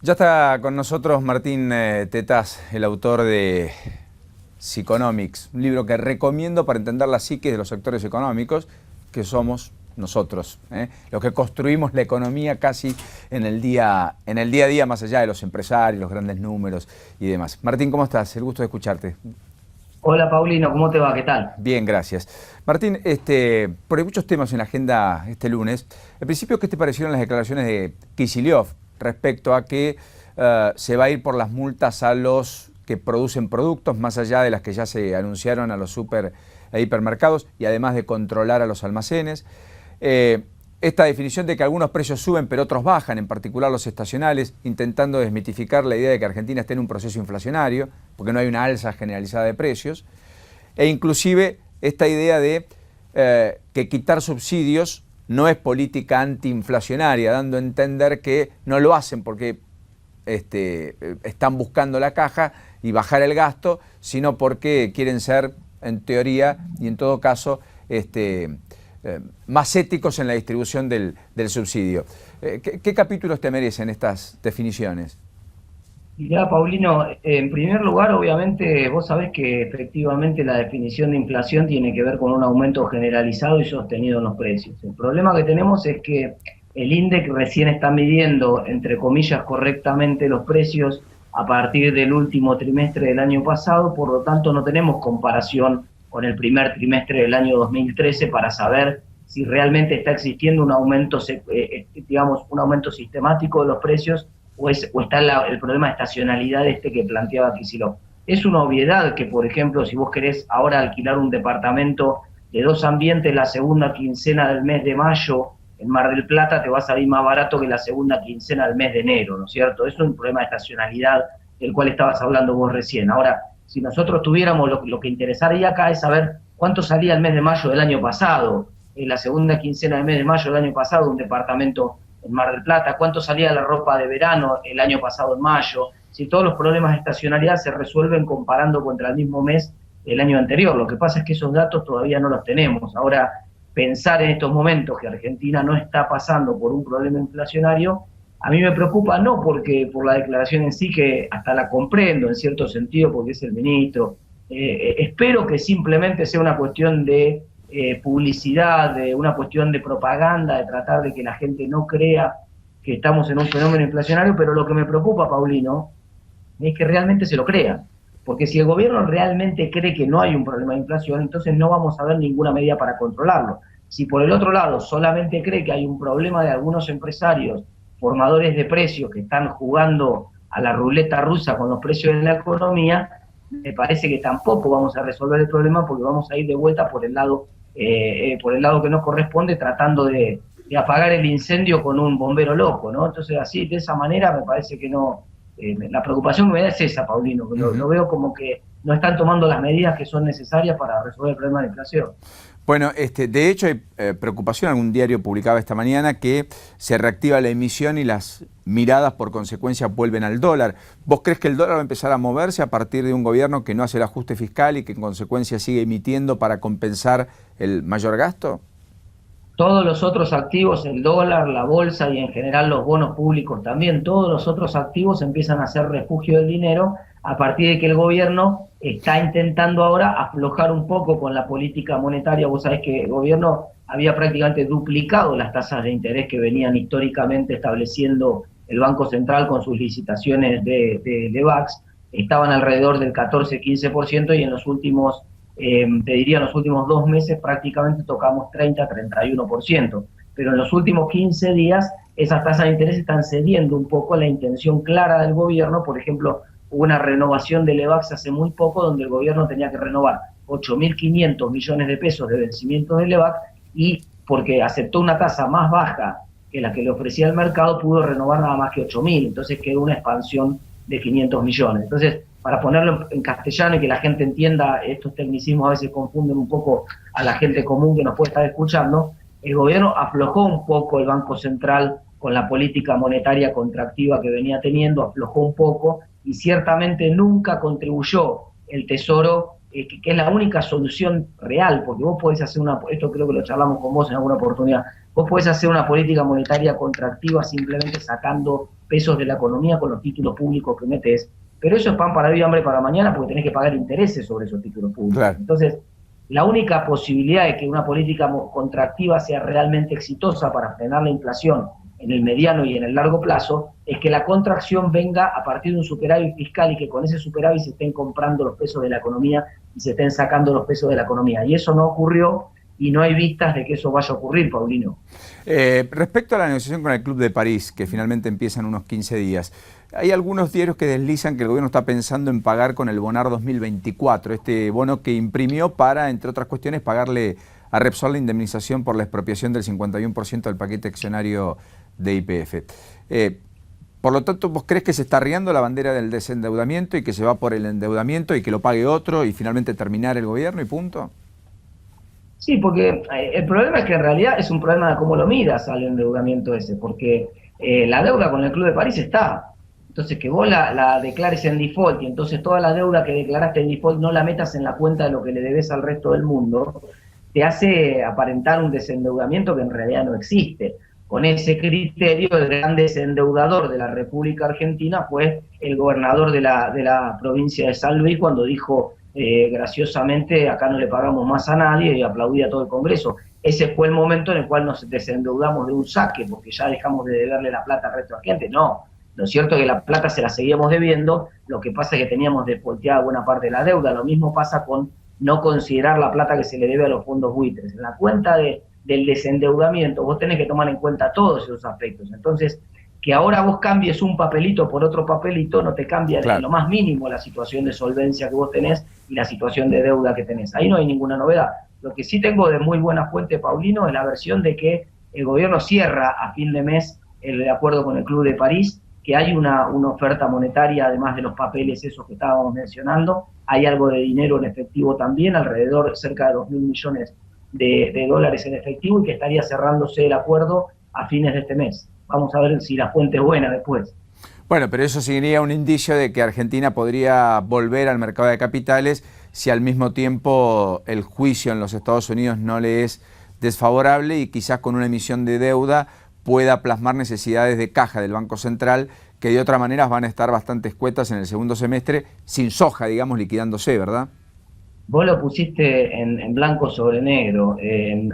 Ya está con nosotros Martín Tetaz, el autor de Psiconomics, un libro que recomiendo para entender la psique de los sectores económicos, que somos nosotros, los que construimos la economía casi en el día a día, más allá de los empresarios, los grandes números y demás. Martín, ¿cómo estás? El gusto de escucharte. Hola Paulino, ¿cómo te va? ¿Qué tal? Bien, gracias. Martín, porque hay muchos temas en la agenda este lunes. En principio, ¿qué te parecieron las declaraciones de Kicillof respecto a que se va a ir por las multas a los que producen productos, más allá de las que ya se anunciaron a los super e hipermercados, y además de controlar a los almacenes? Esta definición de que algunos precios suben pero otros bajan, en particular los estacionales, intentando desmitificar la idea de que Argentina esté en un proceso inflacionario, porque no hay una alza generalizada de precios, e inclusive esta idea de que quitar subsidios no es política antiinflacionaria, dando a entender que no lo hacen porque están buscando la caja y bajar el gasto, sino porque quieren ser, en teoría y en todo caso, más éticos en la distribución del subsidio. ¿Qué capítulos te merecen estas definiciones? Ya, Paulino, en primer lugar, obviamente, vos sabés que efectivamente la definición de inflación tiene que ver con un aumento generalizado y sostenido en los precios. El problema que tenemos es que el INDEC recién está midiendo, entre comillas, correctamente los precios a partir del último trimestre del año pasado, por lo tanto no tenemos comparación con el primer trimestre del año 2013 para saber si realmente está existiendo un aumento, un aumento sistemático de los precios o está el problema de estacionalidad que planteaba Kicillof. Es una obviedad que, por ejemplo, si vos querés ahora alquilar un departamento de 2 ambientes la segunda quincena del mes de mayo en Mar del Plata, te va a salir más barato que la segunda quincena del mes de enero, ¿no es cierto? Eso es un problema de estacionalidad del cual estabas hablando vos recién. Ahora, si nosotros tuviéramos lo que interesaría acá es saber cuánto salía el mes de mayo del año pasado, en la segunda quincena del mes de mayo del año pasado, un departamento en Mar del Plata, cuánto salía la ropa de verano el año pasado en mayo, si todos los problemas de estacionalidad se resuelven comparando contra el mismo mes del año anterior. Lo que pasa es que esos datos todavía no los tenemos. Ahora, pensar en estos momentos que Argentina no está pasando por un problema inflacionario, a mí me preocupa no porque por la declaración en sí, que hasta la comprendo en cierto sentido porque es el ministro, espero que simplemente sea una cuestión de publicidad, de una cuestión de propaganda, de tratar de que la gente no crea que estamos en un fenómeno inflacionario, pero lo que me preocupa, Paulino, es que realmente se lo crean. Porque si el gobierno realmente cree que no hay un problema de inflación, entonces no vamos a ver ninguna medida para controlarlo. Si por el otro lado solamente cree que hay un problema de algunos empresarios, formadores de precios que están jugando a la ruleta rusa con los precios de la economía, me parece que tampoco vamos a resolver el problema porque vamos a ir de vuelta por el lado que nos corresponde, tratando de apagar el incendio con un bombero loco, ¿no? Entonces así, de esa manera, me parece que no. La preocupación que me da es esa, Paulino, que lo veo como que no están tomando las medidas que son necesarias para resolver el problema de inflación. Bueno, de hecho hay preocupación, algún diario publicaba esta mañana que se reactiva la emisión y las miradas por consecuencia vuelven al dólar. ¿Vos crees que el dólar va a empezar a moverse a partir de un gobierno que no hace el ajuste fiscal y que en consecuencia sigue emitiendo para compensar el mayor gasto? Todos los otros activos, el dólar, la bolsa y en general los bonos públicos también, todos los otros activos empiezan a ser refugio del dinero a partir de que el gobierno está intentando ahora aflojar un poco con la política monetaria. Vos sabés que el gobierno había prácticamente duplicado las tasas de interés que venían históricamente estableciendo el Banco Central con sus licitaciones de Levax. Estaban alrededor del 14-15% y en los últimos te diría, en los últimos 2 meses prácticamente tocamos 30-31%, pero en los últimos 15 días esas tasas de interés están cediendo un poco a la intención clara del gobierno. Por ejemplo, hubo una renovación de Levax hace muy poco donde el gobierno tenía que renovar 8.500 millones de pesos de vencimiento de Levax y porque aceptó una tasa más baja que la que le ofrecía el mercado, pudo renovar nada más que 8.000, entonces quedó una expansión de 500 millones. Entonces, para ponerlo en castellano y que la gente entienda, estos tecnicismos a veces confunden un poco a la gente común que nos puede estar escuchando, el gobierno aflojó un poco el Banco Central con la política monetaria contractiva que venía teniendo, aflojó un poco y ciertamente nunca contribuyó el Tesoro, que es la única solución real, porque vos podés hacer esto creo que lo charlamos con vos en alguna oportunidad, vos podés hacer una política monetaria contractiva simplemente sacando pesos de la economía con los títulos públicos que metes, pero eso es pan para hoy y hambre para mañana porque tenés que pagar intereses sobre esos títulos públicos. Claro. Entonces, la única posibilidad de que una política contractiva sea realmente exitosa para frenar la inflación en el mediano y en el largo plazo es que la contracción venga a partir de un superávit fiscal y que con ese superávit se estén comprando los pesos de la economía y se estén sacando los pesos de la economía. Y eso no ocurrió y no hay vistas de que eso vaya a ocurrir, Paulino. Respecto a la negociación con el Club de París, que finalmente empieza en unos 15 días, hay algunos diarios que deslizan que el gobierno está pensando en pagar con el Bonar 2024, este bono que imprimió para, entre otras cuestiones, pagarle a Repsol la indemnización por la expropiación del 51% del paquete accionario de YPF. Por lo tanto, ¿vos crees que se está arriando la bandera del desendeudamiento y que se va por el endeudamiento y que lo pague otro y finalmente terminar el gobierno y punto? Sí, porque el problema es que en realidad es un problema de cómo lo miras al endeudamiento ese, porque la deuda con el Club de París está. Entonces, que vos la declares en default y entonces toda la deuda que declaraste en default no la metas en la cuenta de lo que le debes al resto del mundo, te hace aparentar un desendeudamiento que en realidad no existe. Con ese criterio, el gran desendeudador de la República Argentina fue el gobernador de la provincia de San Luis cuando dijo graciosamente, acá no le pagamos más a nadie, y aplaudía a todo el Congreso. Ese fue el momento en el cual nos desendeudamos de un saque, porque ya dejamos de deberle la plata al resto de la gente. No, lo cierto es que la plata se la seguíamos debiendo, lo que pasa es que teníamos desvolteada buena parte de la deuda. Lo mismo pasa con no considerar la plata que se le debe a los fondos buitres. En la cuenta del desendeudamiento vos tenés que tomar en cuenta todos esos aspectos. Entonces, que ahora vos cambies un papelito por otro papelito no te cambia en lo más mínimo la situación de solvencia que vos tenés y la situación de deuda que tenés. Ahí no hay ninguna novedad. Lo que sí tengo de muy buena fuente, Paulino, es la versión de que el gobierno cierra a fin de mes el acuerdo con el Club de París, que hay una oferta monetaria, además de los papeles esos que estábamos mencionando, hay algo de dinero en efectivo también, alrededor cerca de 2.000 millones de dólares en efectivo, y que estaría cerrándose el acuerdo a fines de este mes. Vamos a ver si la fuente es buena después. Bueno, pero eso sería un indicio de que Argentina podría volver al mercado de capitales si al mismo tiempo el juicio en los Estados Unidos no le es desfavorable y quizás con una emisión de deuda pueda plasmar necesidades de caja del Banco Central que de otra manera van a estar bastante escuetas en el segundo semestre, sin soja, digamos, liquidándose, ¿verdad? Vos lo pusiste en blanco sobre negro.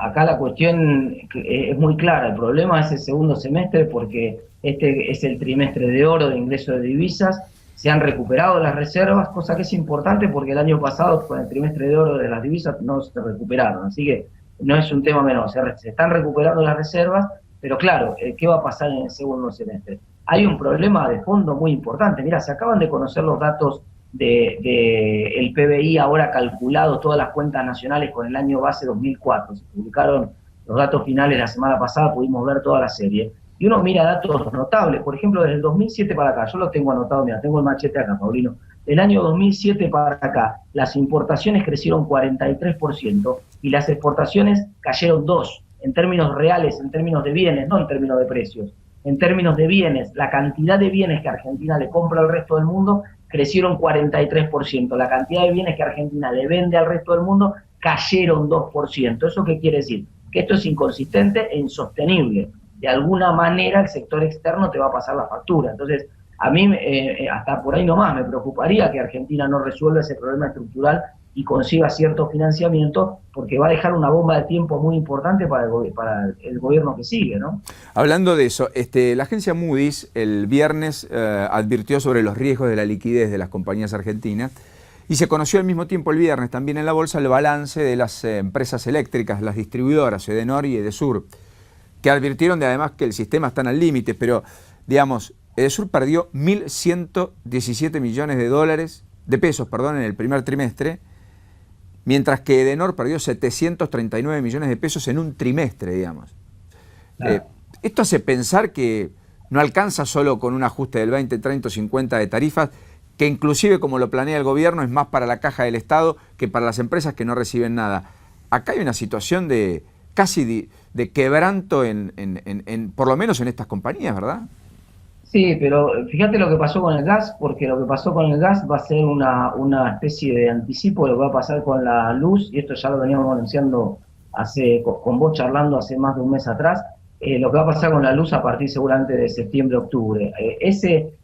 Acá la cuestión es muy clara. El problema es el segundo semestre porque este es el trimestre de oro de ingreso de divisas. Se han recuperado las reservas, cosa que es importante porque el año pasado con el trimestre de oro de las divisas no se recuperaron. Así que no es un tema menor. Se están recuperando las reservas, pero claro, ¿qué va a pasar en el segundo semestre? Hay un problema de fondo muy importante. Mira, se acaban de conocer los datos el PBI ahora calculado, todas las cuentas nacionales con el año base 2004. Se publicaron los datos finales la semana pasada, pudimos ver toda la serie. Y uno mira datos notables, por ejemplo, desde el 2007 para acá, yo lo tengo anotado, mira, tengo el machete acá, Paulino. Del año 2007 para acá, las importaciones crecieron 43% y las exportaciones cayeron 2%, en términos reales, en términos de bienes, no en términos de precios. En términos de bienes, la cantidad de bienes que Argentina le compra al resto del mundo crecieron 43%. La cantidad de bienes que Argentina le vende al resto del mundo cayeron 2%. ¿Eso qué quiere decir? Que esto es inconsistente e insostenible. De alguna manera el sector externo te va a pasar la factura. Entonces, a mí, hasta por ahí nomás, me preocuparía que Argentina no resuelva ese problema estructural y consiga cierto financiamiento, porque va a dejar una bomba de tiempo muy importante para el gobierno que sigue, ¿no? Hablando de eso, la agencia Moody's el viernes advirtió sobre los riesgos de la liquidez de las compañías argentinas y se conoció al mismo tiempo el viernes también en la bolsa el balance de las empresas eléctricas, las distribuidoras, Edenor y Edesur, que advirtieron de además que el sistema está al límite, pero digamos, Edesur perdió 1.117 millones de pesos en el primer trimestre, mientras que Edenor perdió 739 millones de pesos en un trimestre, digamos. Claro. Esto hace pensar que no alcanza solo con un ajuste del 20, 30 o 50 de tarifas, que inclusive como lo planea el gobierno es más para la caja del Estado que para las empresas que no reciben nada. Acá hay una situación de casi de quebranto por lo menos en estas compañías, ¿verdad? Sí, pero fíjate lo que pasó con el gas, porque lo que pasó con el gas va a ser una especie de anticipo de lo que va a pasar con la luz, y esto ya lo veníamos anunciando con vos charlando hace más de un mes atrás. lo que va a pasar con la luz a partir seguramente de septiembre-octubre.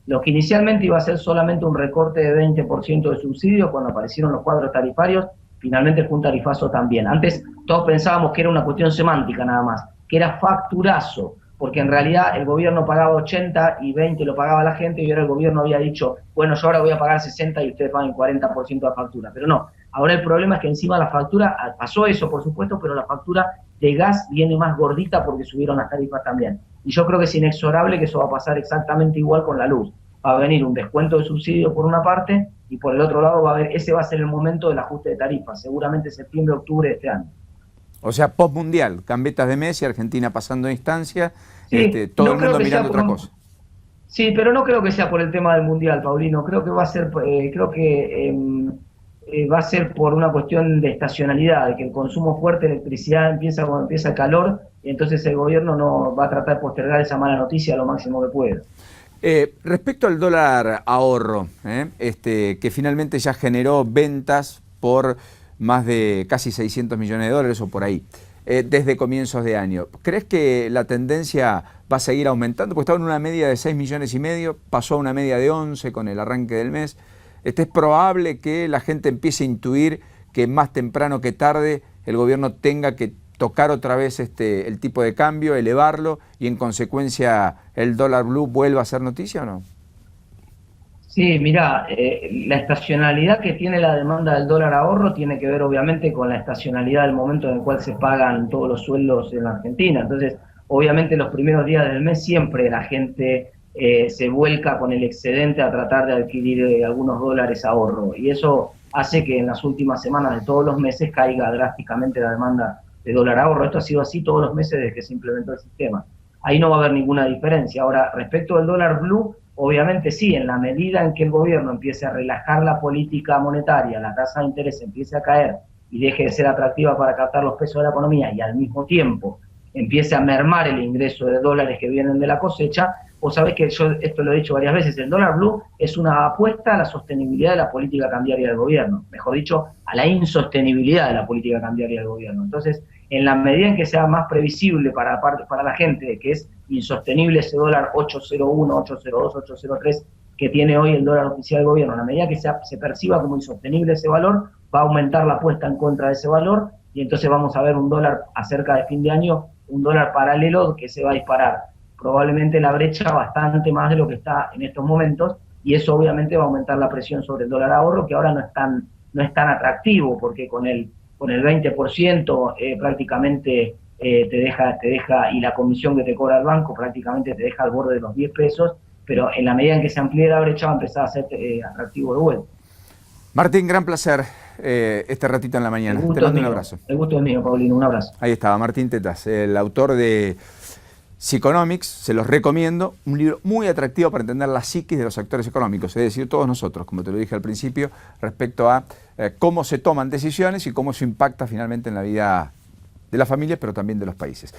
Lo que inicialmente iba a ser solamente un recorte de 20% de subsidios, cuando aparecieron los cuadros tarifarios, finalmente fue un tarifazo también. Antes todos pensábamos que era una cuestión semántica nada más, que era facturazo, porque en realidad el gobierno pagaba 80 y 20 lo pagaba la gente, y ahora el gobierno había dicho, bueno, yo ahora voy a pagar 60 y ustedes pagan 40% de factura. Pero no, ahora el problema es que encima la factura, pasó eso por supuesto, pero la factura de gas viene más gordita porque subieron las tarifas también. Y yo creo que es inexorable que eso va a pasar exactamente igual con la luz. Va a venir un descuento de subsidio por una parte, y por el otro lado ese va a ser el momento del ajuste de tarifas, seguramente septiembre, octubre de este año. O sea, post-mundial, gambetas de Messi, Argentina pasando a instancia, Sí, todo no el mundo creo que mirando sea otra cosa. Sí, pero no creo que sea por el tema del mundial, Paulino. Creo que va a ser, va a ser por una cuestión de estacionalidad, de que el consumo fuerte de electricidad empieza cuando empieza el calor, y entonces el gobierno no va a tratar de postergar esa mala noticia lo máximo que pueda. Respecto al dólar ahorro, que finalmente ya generó ventas por más de casi 600 millones de dólares o por ahí, desde comienzos de año. ¿Crees que la tendencia va a seguir aumentando? Porque estaba en una media de 6,5 millones, pasó a una media de 11 con el arranque del mes. ¿Es probable que la gente empiece a intuir que más temprano que tarde el gobierno tenga que tocar otra vez el tipo de cambio, elevarlo, y en consecuencia el dólar blue vuelva a ser noticia o no? Sí, mirá, la estacionalidad que tiene la demanda del dólar ahorro tiene que ver obviamente con la estacionalidad del momento en el cual se pagan todos los sueldos en la Argentina. Entonces, obviamente los primeros días del mes siempre la gente se vuelca con el excedente a tratar de adquirir algunos dólares ahorro. Y eso hace que en las últimas semanas de todos los meses caiga drásticamente la demanda de dólar ahorro. Esto ha sido así todos los meses desde que se implementó el sistema. Ahí no va a haber ninguna diferencia. Ahora, respecto al dólar blue, obviamente sí, en la medida en que el gobierno empiece a relajar la política monetaria, la tasa de interés empiece a caer y deje de ser atractiva para captar los pesos de la economía, y al mismo tiempo empiece a mermar el ingreso de dólares que vienen de la cosecha, vos sabés que yo esto lo he dicho varias veces, el dólar blue es una apuesta a la sostenibilidad de la política cambiaria del gobierno, mejor dicho, a la insostenibilidad de la política cambiaria del gobierno. Entonces, en la medida en que sea más previsible para la gente que es insostenible ese dólar 801, 802, 803 que tiene hoy el dólar oficial del gobierno, en la medida que se perciba como insostenible ese valor, va a aumentar la apuesta en contra de ese valor, y entonces vamos a ver un dólar acerca de fin de año, un dólar paralelo que se va a disparar probablemente la brecha bastante más de lo que está en estos momentos, y eso obviamente va a aumentar la presión sobre el dólar ahorro, que ahora no es tan atractivo, porque con el 20% prácticamente te deja, y la comisión que te cobra el banco prácticamente te deja al borde de los 10 pesos, pero en la medida en que se amplíe la brecha va a empezar a ser atractivo de vuelta. Martín, gran placer este ratito en la mañana. Te mando un abrazo. El gusto es mío, Paulino, un abrazo. Ahí estaba, Martín Tetas, el autor de Psychonomics, se los recomiendo, un libro muy atractivo para entender la psiquis de los actores económicos, es decir, todos nosotros, como te lo dije al principio, respecto a cómo se toman decisiones y cómo eso impacta finalmente en la vida de las familias, pero también de los países.